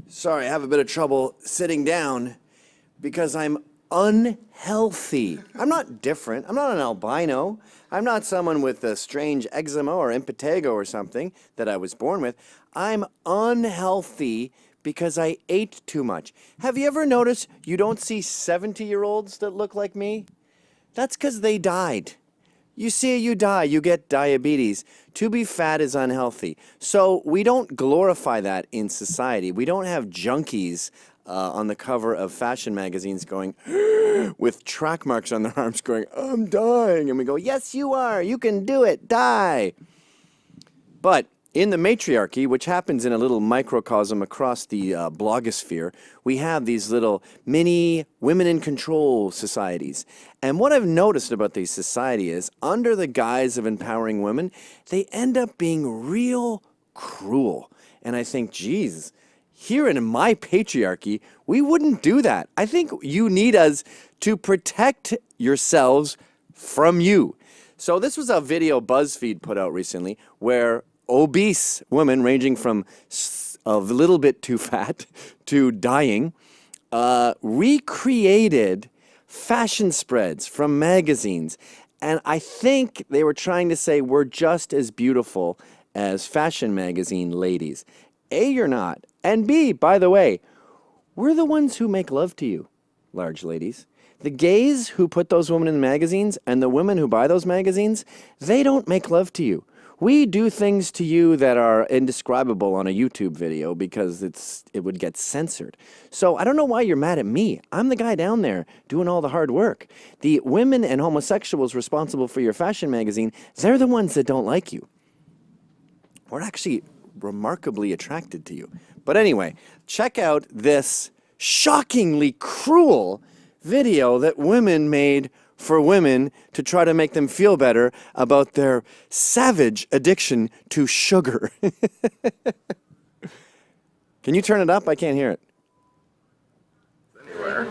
Sorry, I have a bit of trouble sitting down because I'm unhealthy. I'm not different. I'm not an albino. I'm not someone with a strange eczema or impetigo or something that I was born with. I'm unhealthy because I ate too much. Have you ever noticed you don't see 70-year-olds that look like me? That's because they died. You see, you die, you get diabetes. To be fat is unhealthy. So we don't glorify that in society. We don't have junkies on the cover of fashion magazines going, with track marks on their arms going, I'm dying. And we go, yes, you are. You can do it. Die. But in the matriarchy, which happens in a little microcosm across the blogosphere, we have these little mini women in control societies. And what I've noticed about these societies is, under the guise of empowering women, they end up being real cruel. And I think, geez, here in my patriarchy, we wouldn't do that. I think you need us to protect yourselves from you. So this was a video BuzzFeed put out recently where obese women ranging from a little bit too fat to dying recreated fashion spreads from magazines. And I think they were trying to say we're just as beautiful as fashion magazine ladies. A, you're not. And B, by the way, we're the ones who make love to you, large ladies. The gays who put those women in the magazines and the women who buy those magazines, they don't make love to you. We do things to you that are indescribable on a YouTube video because it would get censored. So I don't know why you're mad at me. I'm the guy down there doing all the hard work. The women and homosexuals responsible for your fashion magazine, they're the ones that don't like you. We're actually remarkably attracted to you. But anyway, check out this shockingly cruel video that women made for women to try to make them feel better about their savage addiction to sugar. Can you turn it up? I can't hear it. Anywhere.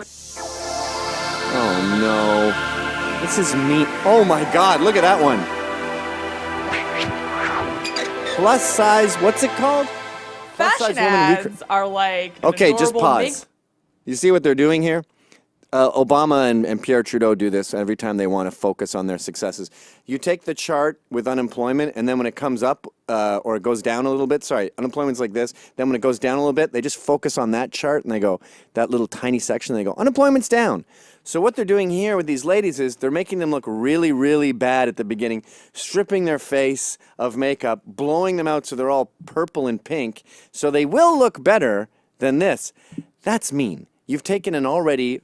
Oh no. This is mean. Oh my God, look at that one. Plus size, what's it called? Fashion ads are like an okay, just adorable pause. You see what they're doing here? Obama and Pierre Trudeau do this every time they want to focus on their successes. You take the chart with unemployment, and then when it comes up or it goes down a little bit, sorry, unemployment's like this, then when it goes down a little bit, they just focus on that chart, and they go, that little tiny section, they go, unemployment's down. So what they're doing here with these ladies is they're making them look really, really bad at the beginning, stripping their face of makeup, blowing them out so they're all purple and pink, so they will look better than this. That's mean. You've taken an already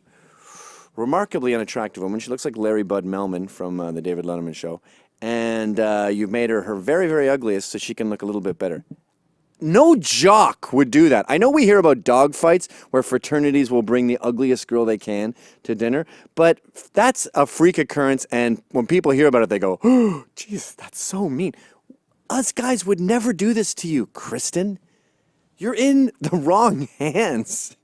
remarkably unattractive woman. She looks like Larry Bud Melman from the David Letterman show. And you've made her very, very ugliest so she can look a little bit better. No jock would do that. I know we hear about dog fights where fraternities will bring the ugliest girl they can to dinner, but that's a freak occurrence, and when people hear about it, they go, oh, jeez, that's so mean. Us guys would never do this to you, Kristen. You're in the wrong hands.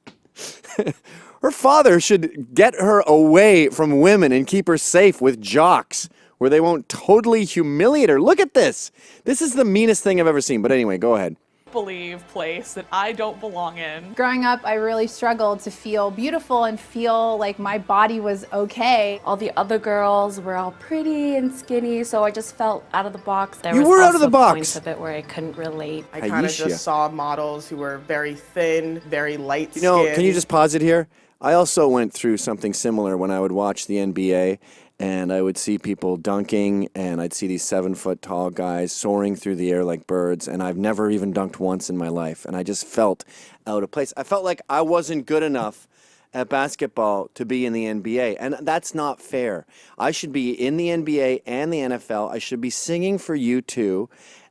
Her father should get her away from women and keep her safe with jocks where they won't totally humiliate her. Look at this. This is the meanest thing I've ever seen. But anyway, go ahead. believe place that I don't belong in. Growing up, I really struggled to feel beautiful and feel like my body was okay. All the other girls were all pretty and skinny, so I just felt out of the box. There You was were out also of the box. points of it where I couldn't relate. I kind of Aisha. just saw models who were very thin, very light skinned. You know, can you just pause it here? I also went through something similar when I would watch the NBA and I would see people dunking and I'd see these 7-foot tall guys soaring through the air like birds, and I've never even dunked once in my life, and I just felt out of place. I felt like I wasn't good enough at basketball to be in the NBA, and that's not fair. I should be in the NBA and the NFL. I should be singing for U2,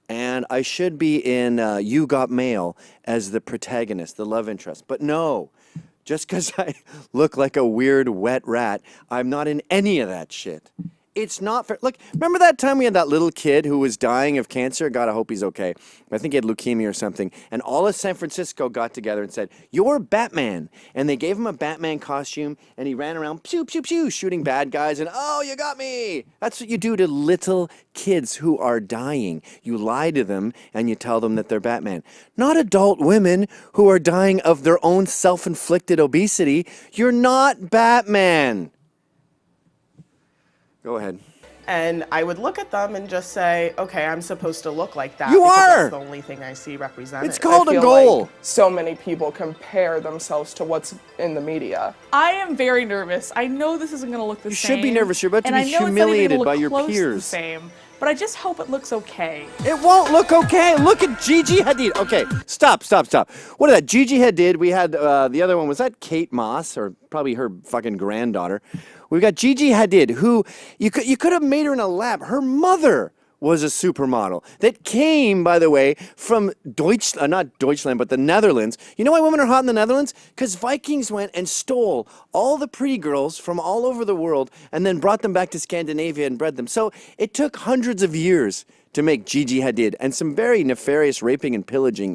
and I should be in You Got Mail as the protagonist, the love interest. But no. Just because I look like a weird wet rat, I'm not in any of that shit. It's not fair. Look, remember that time we had that little kid who was dying of cancer? God, I hope he's okay. I think he had leukemia or something. And all of San Francisco got together and said, "You're Batman." And they gave him a Batman costume, and he ran around, pew, pew, pew, shooting bad guys, and, "Oh, you got me." That's what you do to little kids who are dying. You lie to them, and you tell them that they're Batman. Not adult women who are dying of their own self-inflicted obesity. You're not Batman. Go ahead. And I would look at them and just say, okay, I'm supposed to look like that. You because are! That's the only thing I see represented. It's called I a feel goal. like so many people compare themselves to what's in the media. I am very nervous. I know this isn't going to look the You same. should be nervous. You're about to and be I know it's not even gonna humiliated look by your close to the peers. same, but I just hope it looks okay. It won't look okay. Look at Gigi Hadid. Okay, stop. What is that? Gigi Hadid. We had the other one. Was that Kate Moss or probably her fucking granddaughter? We've got Gigi Hadid, who you could have made her in a lab. Her mother was a supermodel that came, by the way, from not Deutschland, but the Netherlands. You know why women are hot in the Netherlands? Because Vikings went and stole all the pretty girls from all over the world and then brought them back to Scandinavia and bred them. So it took hundreds of years to make Gigi Hadid and some very nefarious raping and pillaging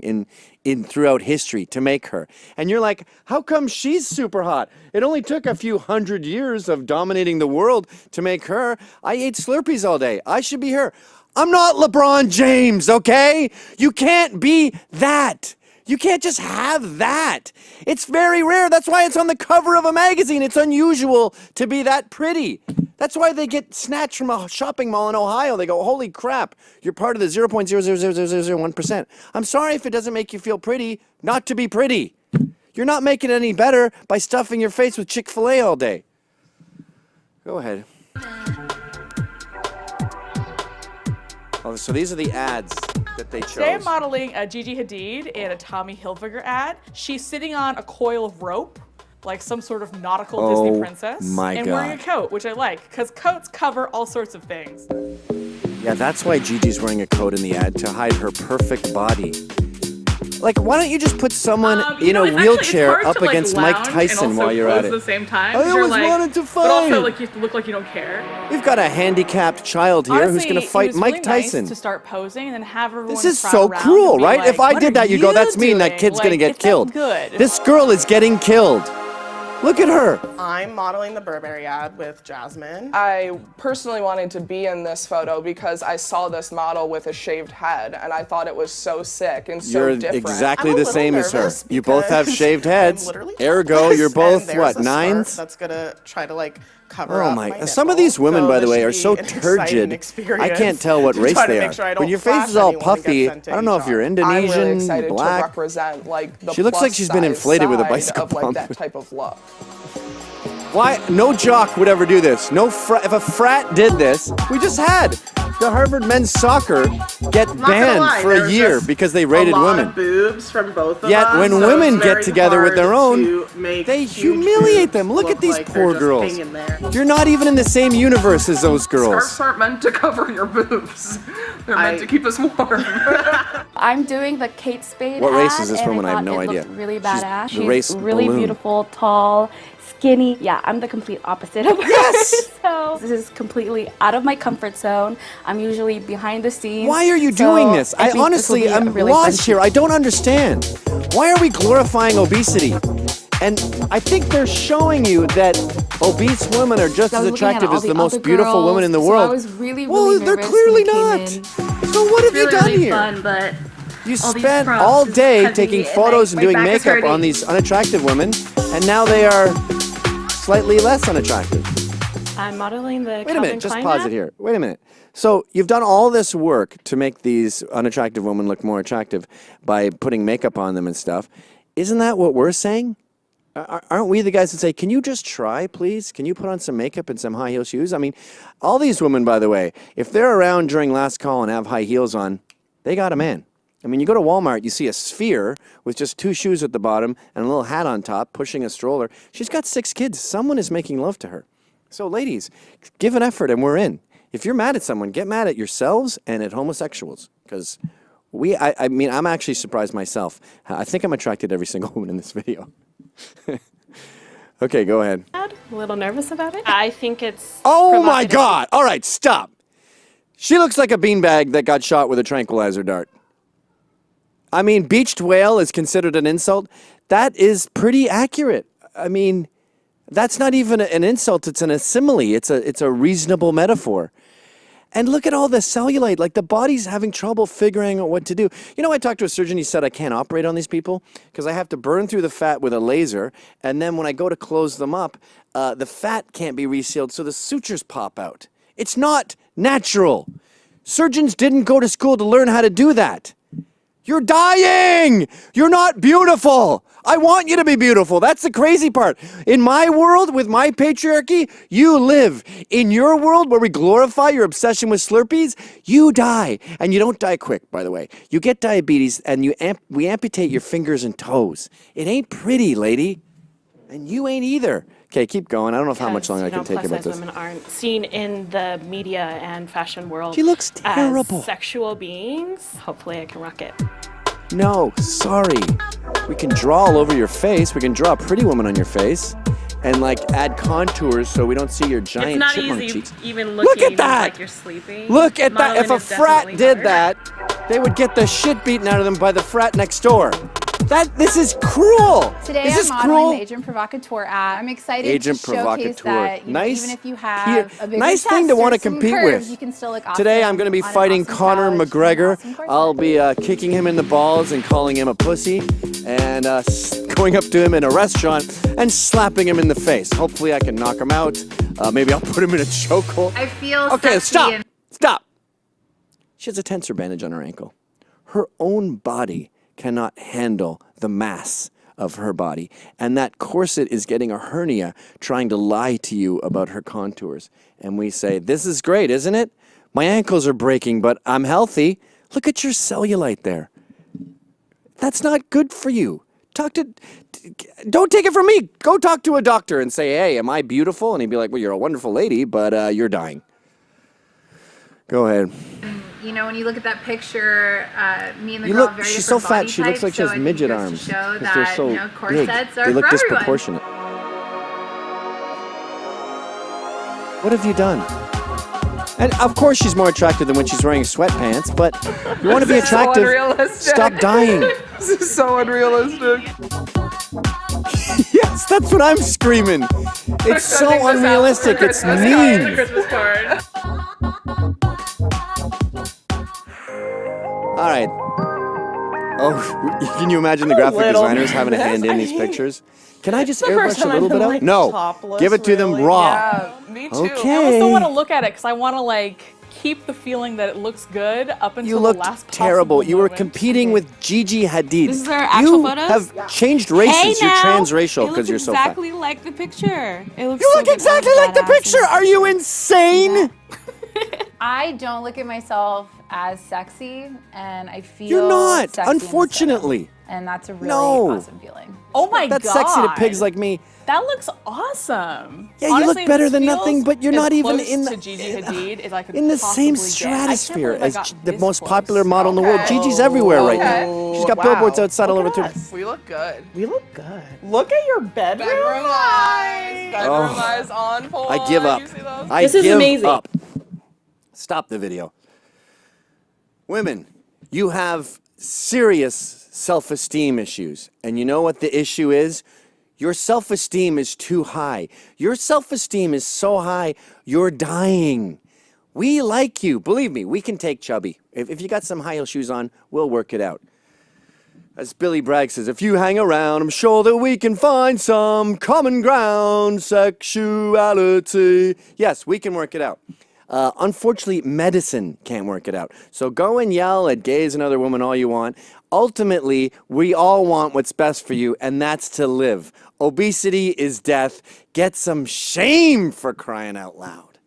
in throughout history to make her. And you're like, how come she's super hot? It only took a few hundred years of dominating the world to make her. I ate Slurpees all day. I should be her. I'm not LeBron James, okay? You can't be that. You can't just have that. It's very rare. That's why it's on the cover of a magazine. It's unusual to be that pretty. That's why they get snatched from a shopping mall in Ohio. They go, holy crap, you're part of the 0.0000001%. I'm sorry if it doesn't make you feel pretty not to be pretty. You're not making it any better by stuffing your face with Chick-fil-A all day. Go ahead. Oh, so these are the ads that they chose. Today I'm modeling a Gigi Hadid in a Tommy Hilfiger ad. She's sitting on a coil of rope, like some sort of nautical Disney princess. My and God. wearing a coat, which I like, because coats cover all sorts of things. Yeah, that's why Gigi's wearing a coat in the ad, to hide her perfect body. Like, why don't you just put someone in a wheelchair up against Mike Tyson while you're at it? At the same time. I always wanted to fight. But also, like, you have to look like you don't care. We've got a handicapped child here Honestly, who's going to it fight was Mike really Tyson. Nice to start posing and then have everyone This is crowd so around cruel, and be right? like, If I "What did are that, you go, you that's mean, that doing?" kid's going to Like, get it felt killed. good. This girl is getting killed. Look at her. I'm modeling the Burberry ad with Jasmine. I personally wanted to be in this photo because I saw this model with a shaved head and I thought it was so sick and so You're different. exactly I'm a the little same as her. nervous You both have because shaved I'm heads. literally Ergo, topless, you're both, and there's what, a scarf nines? That's gonna try to like cover Oh up my! my Some of nipple. these women, So by the this way, should are be so an exciting turgid. I experience can't tell what to race try to they make are. sure I When don't your face flash is all anyone and get puffy, sent to I don't know if you're HR. I'm Indonesian, really excited black. to represent like the She looks like she's been plus-size inflated with a side bicycle of like pump. that type of look. Why? No jock would ever do this. No, if a frat did this, we just had the Harvard men's soccer get Not gonna banned lie, for a there's year just because they rated a lot women. Of boobs from both of Yet us, when so women it's get very together with their hard own, to make they huge humiliate boobs them. Look at look these like they're poor just girls. hanging there. You're not even in the same universe as those girls. Scarves aren't meant to cover your boobs. They're meant to keep us warm. I'm doing the Kate Spade What race ad, is this and woman? I have thought no it idea. looked really She's badass. the race really balloon. beautiful, tall, skinny. Yeah, I'm the complete opposite of her. Yes! So this is completely out of my comfort zone. I'm usually behind the scenes. Why are you so doing this? I think will honestly be a am really lost fun here. shoot. I don't understand. Why are we glorifying obesity? And I think they're showing you that obese women are just I as was looking at attractive all as the the most other beautiful women in the girls, world. So I was really, well, really they're nervous clearly when not. we came in. So what have you done really here? fun, but You all these spent props all is day heavy taking and photos and my doing back is makeup on hurting. these unattractive women, and now they are slightly less unattractive. I'm modeling the Wait a minute, just pause it here. Wait a minute. So you've done all this work to make these unattractive women look more attractive by putting makeup on them and stuff. Isn't that what we're saying? Aren't we the guys that say, can you just try, please? Can you put on some makeup and some high heel shoes? I mean, all these women, by the way, if they're around during last call and have high heels on, they got a man. I mean, you go to Walmart, you see a sphere with just 2 shoes at the bottom and a little hat on top, pushing a stroller. She's got 6 kids. Someone is making love to her. So ladies, give an effort and we're in. If you're mad at someone, get mad at yourselves and at homosexuals. Because I mean, I'm actually surprised myself. I think I'm attracted to every single woman in this video. Okay, go ahead. A little nervous about it. I think it's. Oh my provocative. God! All right, stop. She looks like a beanbag that got shot with a tranquilizer dart. I mean, beached whale is considered an insult. That is pretty accurate. I mean, that's not even an insult. It's an simile. It's a reasonable metaphor. And look at all the cellulite. Like, the body's having trouble figuring out what to do. You know, I talked to a surgeon. He said I can't operate on these people because I have to burn through the fat with a laser. And then when I go to close them up, the fat can't be resealed, so the sutures pop out. It's not natural. Surgeons didn't go to school to learn how to do that. You're dying! You're not beautiful! I want you to be beautiful. That's the crazy part. In my world, with my patriarchy, you live. In your world, where we glorify your obsession with Slurpees, you die. And you don't die quick, by the way. You get diabetes, and we amputate your fingers and toes. It ain't pretty, lady. And you ain't either. Okay, keep going. I don't know how much longer I can take about plus-size this. women aren't seen in the media and fashion world. She looks terrible. As sexual beings. Hopefully, I can rock it. No, sorry. We can draw all over your face. We can draw a pretty woman on your face. And, like, add contours so we don't see your giant It's not chipmunk easy cheeks. even Look looking at that! like you're sleeping. Look at that. If Modeling a is frat definitely did hard. that, they would get the shit beaten out of them by the frat next door. This is cruel. Today Is this I'm modeling cruel? the Agent Provocateur ad. I'm excited Agent to showcase Provocateur. that Nice even if you have a bigger nice thing chest to or want to some compete curves, with. you can still look awesome Today I'm going to be on an fighting awesome Conor couch in an McGregor. awesome corset. I'll be kicking him in the balls and calling him a pussy and going up to him in a restaurant and slapping him in the face. Hopefully I can knock him out. Maybe I'll put him in a chokehold. I feel Okay, sexy stop. and Stop. She has a tensor bandage on her ankle. Her own body cannot handle the mass of her body. And that corset is getting a hernia trying to lie to you about her contours. And we say, this is great, isn't it? My ankles are breaking, but I'm healthy. Look at your cellulite there. That's not good for you. Don't take it from me. Go talk to a doctor and say, hey, am I beautiful? And he'd be like, well, you're a wonderful lady, but you're dying. Go ahead. you know, when you look at that picture, me and the You girl look, have very she's so different body fat, she looks like she types, has so I think midget it goes arms. to show 'cause they're that, so you know, big. corsets are They look for everyone. disproportionate. What have you done? And of course she's more attractive than when she's wearing sweatpants, but you want to be attractive, unrealistic. stop dying. This is so unrealistic. Yes, that's what I'm screaming. It's so unrealistic, it's mean. Christmas card. All right. Oh, can you imagine the graphic little designers having a nervous. hand in I these mean, pictures? Can I just the first airbrush a time little I've bit been, out? like, No, topless, give it to them really. raw. Yeah, me too. Okay. I also want to look at it because I want to like keep the feeling that it looks good up until You the looked last terrible. possible You were moment. competing with Gigi Hadid. This is our actual you photos? have changed races. You're transracial It because looks you're so fat. exactly like the picture. It looks You so look good. exactly Oh, like the badass. picture. Are you insane? I don't look at myself as sexy, and I feel You're not, sexy unfortunately. inside. And that's a really No. awesome feeling. Oh my god. That's sexy to pigs like me. That looks awesome. Yeah, you Honestly, look better this than feels nothing, but you're as not even close in to the Gigi Hadid as I could in the same possibly get. I can't stratosphere believe I as got the this most close. popular model in the world. Okay. Gigi's everywhere right Okay. now. She's got Wow. billboards outside all over. Look at us. We look good. We look good. Look at your bedroom. Bedroom eyes. Bedroom Oh. eyes on point. I give up. You see those? I This is give amazing. up. Stop the video. Women, you have serious self-esteem issues. And you know what the issue is? Your self-esteem is too high. Your self-esteem is so high, you're dying. We like you. Believe me, we can take chubby. If you got some high heel shoes on, we'll work it out. As Billy Bragg says, if you hang around, I'm sure that we can find some common ground, sexuality. Yes, we can work it out. Unfortunately, medicine can't work it out. So go and yell at gays and other women all you want. Ultimately, we all want what's best for you, and that's to live. Obesity is death. Get some shame, for crying out loud.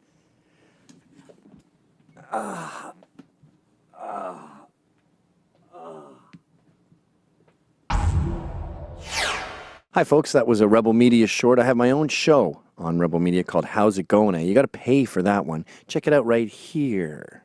Hi, folks. That was a Rebel Media short. I have my own show on Rebel Media called How's It Going? You got to pay for that one. Check it out right here.